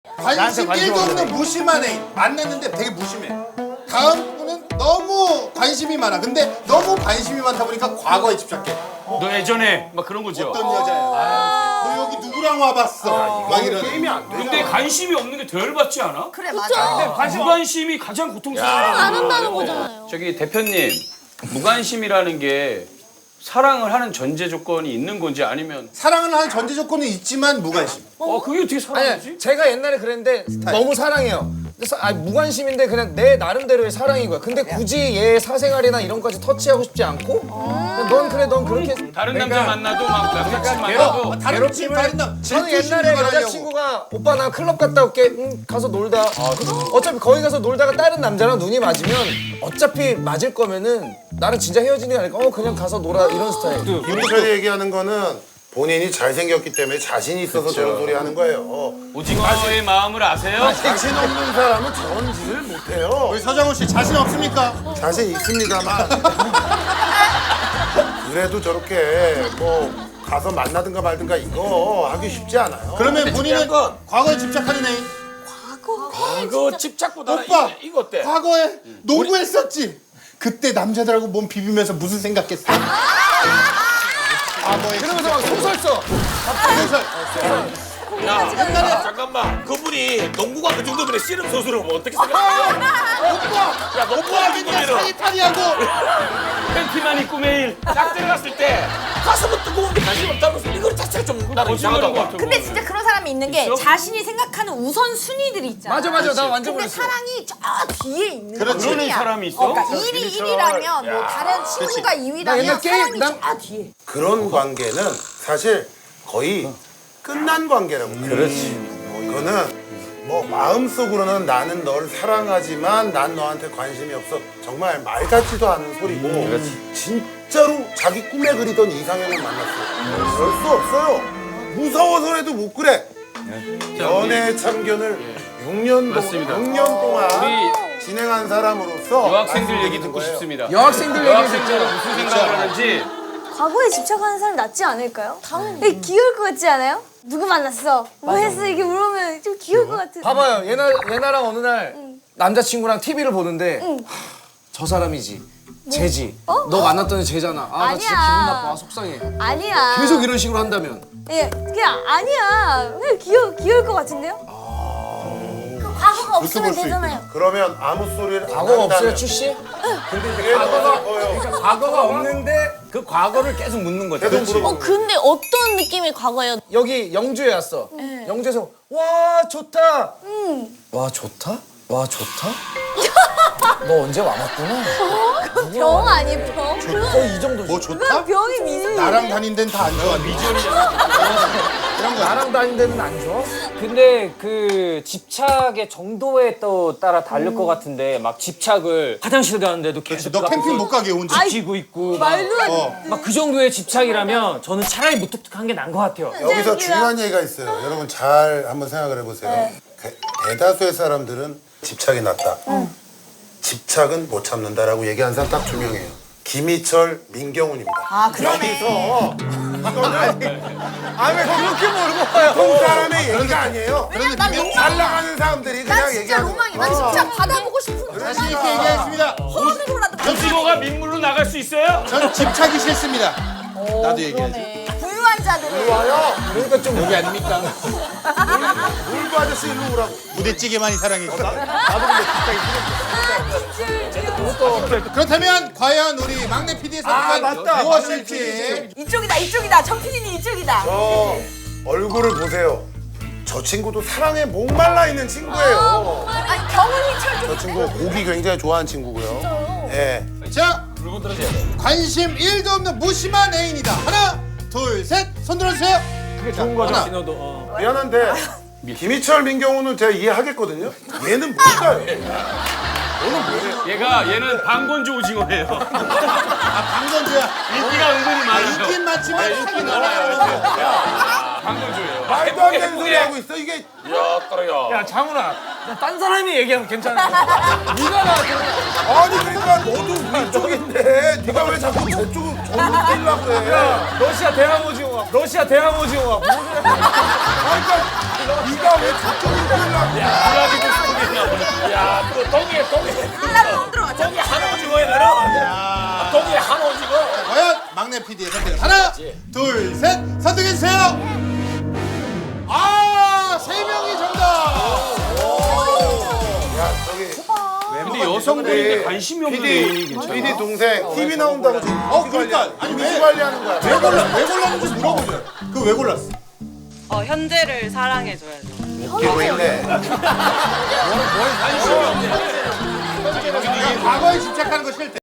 관심 1도 없는 무심한 애인 만났는데 되게 무심해. 다음 분은 너무 관심이 많아. 근데 너무 관심이 많다 보니까 과거에 집착해. 너 예전에 막 그런 거죠. 어떤 여자야? 너 여기 누구랑 와봤어? 막 이런. 게임이 안 돼. 근데 관심이 없는 게 덜 받지 않아? 그래 맞아. 무관심이 가장 고통스러워. 안 한다는 거잖아요. 저기 대표님, 무관심이라는 게 사랑을 하는 전제 조건이 있는 건지 아니면 사랑을 하는 전제 조건은 있지만 무관심. 그게 어떻게 사랑이지? 아니 제가 옛날에 그랬는데 너무 사랑해요. 근데 무관심인데 그냥 내 나름대로의 사랑인 거야. 근데 굳이 얘 사생활이나 이런 거까지 터치하고 싶지 않고 넌 그래 넌 그렇게 다른 남자 만나도 막 남자친구 만나도 다른 팀 다른 남. 저는 옛날에 여자친구가 오빠 나 클럽 갔다 올게 가서 놀다 어차피 거기 가서 놀다가 다른 남자랑 눈이 맞으면 어차피 맞을 거면은 나는 진짜 헤어지는 게 아니라 그냥 가서 놀아 이런 스타일. 김철이 얘기하는 거는 본인이 잘생겼기 때문에 자신이 있어서 저런 소리 하는 거예요. 오징어의 마음을 아세요? 자신 없는 사람은 저런 짓을 못해요. 우리 서장훈 씨 자신 없습니까? 자신 있습니다만 그래도 저렇게 뭐 가서 만나든가 말든가 이거 하기 쉽지 않아요. 그러면 본인은 과거에 집착하는 애인. 그거 집착보다는 오빠 이거 어때? 과거에 농구했었지. 그때 남자들하고 몸 비비면서 무슨 생각했어? 과거에 그러면서 막 소설 써. 야, 잠깐만. 그분이 농구가 그 정도면 씨름 선수를 어떻게 생각해? 오빠 야, 농구가 그 맨날 정도면 사기탈이하고 팬티만 입고 매일 딱 들어갔을 때 가슴은 뜨거운데 관심 없다고 해서 이거 자체가 좀 나는 거짓말인 이상하다고 것 봐. 같아. 근데 진짜 그런 사람이 있는 게 자신이 생각하는 우선순위들이 있잖아. 맞아 나 완전 근데 그랬어. 사랑이 저 뒤에 있는 그렇지. 거야. 그런 사람이 있어? 그러니까 1위 1위라면 뭐 다른 친구가 나 2위라면 옛날 게임- 사랑이 난- 저 뒤에. 그런 관계는 사실 거의 끝난 관계라고. 그렇지. 이거는 뭐 마음속으로는 나는 널 사랑하지만 난 너한테 관심이 없어. 정말 말 같지도 않은 소리고. 진짜로 자기 꿈에 그리던 이상형을 만났어. 그럴 수 없어요. 무서워서라도 못 그래. 연애 참견을 6년 맞습니다. 6년 동안 우리 진행한 사람으로서 여학생들 얘기 말씀드리는 듣고 거예요. 싶습니다. 여학생들 얘기 여학생들은 듣죠. 무슨 생각을 하는지 과거에 집착하는 사람이 낫지 않을까요? 당연히. 귀여울 것 같지 않아요? 누구 만났어? 뭐 했어? 이게 물으면 좀 귀여울 것 같은. 봐봐요. 얘나랑 어느 날 남자친구랑 TV를 보는데 저 사람이지. 쟤지. 너 만났더니 쟤잖아. 나 진짜 아니야. 기분 나빠. 속상해. 아니야. 계속 이런 식으로 한다면. 예, 그냥 아니야. 그냥 귀여울 것 같은데요? 그 과거가 없으면 볼수 되잖아요. 그러면 아무 소리를 안 과거가 없어요, 한다면 출시? 그게 더 슬퍼요. 과거가 없는데 그 과거를 계속 묻는 거죠. 계속 물어보는 거예요. 근데 어떤 느낌의 과거예요? 여기 영주에 왔어. 영주에서 와 좋다. 와 좋다? 와 좋다? 너 언제 와봤구나. 병 아니에요, 병? 거의 이 정도지. 뭐 좋다? 병이 미소. 나랑 다닌 데는 다 안 좋아. 나랑 다닌 데는 안 좋아? 근데 그 집착의 정도에 또 따라 다를 것 같은데 막 집착을 화장실 가는데도 계속 너 캠핑 못 가게 혼자. 지키고 있고 말도 안 돼. 막 그 정도의 집착이라면 저는 차라리 무뚝뚝한 게 나은 것 같아요. 여기서 중요한 얘기가 있어요. 여러분 잘 한번 생각을 해보세요. 대다수의 사람들은 집착이 낫다. 집착은 못 참는다라고 얘기하는 사람 딱 2명이에요. 김희철, 민경훈입니다. 아 그러네. 왜 그렇게 모르고 봐요? 보통 사람의 얘기가 아니에요. 그런 난 느낌이야? 로망. 잘 나가는 사람들이 난 그냥 진짜 얘기하는 로망이야. 난 진짜 받아보고 싶은 자신 있게 얘기하겠습니다. 소원으로라도 오징어가 민물로 나갈 수 있어요? 전 집착이 싫습니다. 나도 얘기하지. 부유한 자들은 그러니까 좀 여기 아닙니까? 울고 아저씨 일로 오라고. 부대찌개만이 사랑이지. 그렇다면 과연 우리 막내 PD의 선택은 맞다. 무엇일지. 이쪽이다. 정필이는 이쪽이다. 얼굴을 보세요. 저 친구도 사랑에 목말라 있는 친구예요. 아니 경훈이철 저 친구 고기 굉장히 좋아하는 친구고요. 예. 자, 관심 1도 없는 무심한 애인이다. 하나, 둘, 셋. 손 들어주세요. 그게 좋은 거죠, 하나. 신호도. 미안한데 김희철, 민경훈은 제가 이해하겠거든요. 얘는 뭘까요? 얘는 방건조 오징어예요. 방건조야. 인기가 은근히 많아요. 인기는 많지만 사기 많아요. 방건조예요. 말도 안 되는 소리 하고 있어. 이게 야, 따라야. 야 장훈아, 딴 사람이 얘기하면 괜찮아. 네가 나한테 아니 그러니까 너도 위쪽인데 네가 왜 자꾸 저쪽으로 저로 뛰려고 그래? 러시아 대항 오징어, 러시아 대항 오징어. 그러니까 네가 왜 저쪽으로 끌려? 브라질 스토리나. 야, 또 동해. 동해 한오징어 해라. 동해 한오징어. 과연 막내 PD의 선택은 하나, 둘, 셋, 선택해 주세요. 아, 3명이 정답. 야 저기 근데 여성분인데 관심이 없는 애인이 PD 괜찮아. PD 동생 TV 나온다고 지금 그러니까 아니 이미지 관리하는 거야. 왜 골랐는지 물어보죠. 그 왜 골랐어? 현재를 사랑해줘야죠. 웃기고 있네. 과거에 집착하는 거 싫대.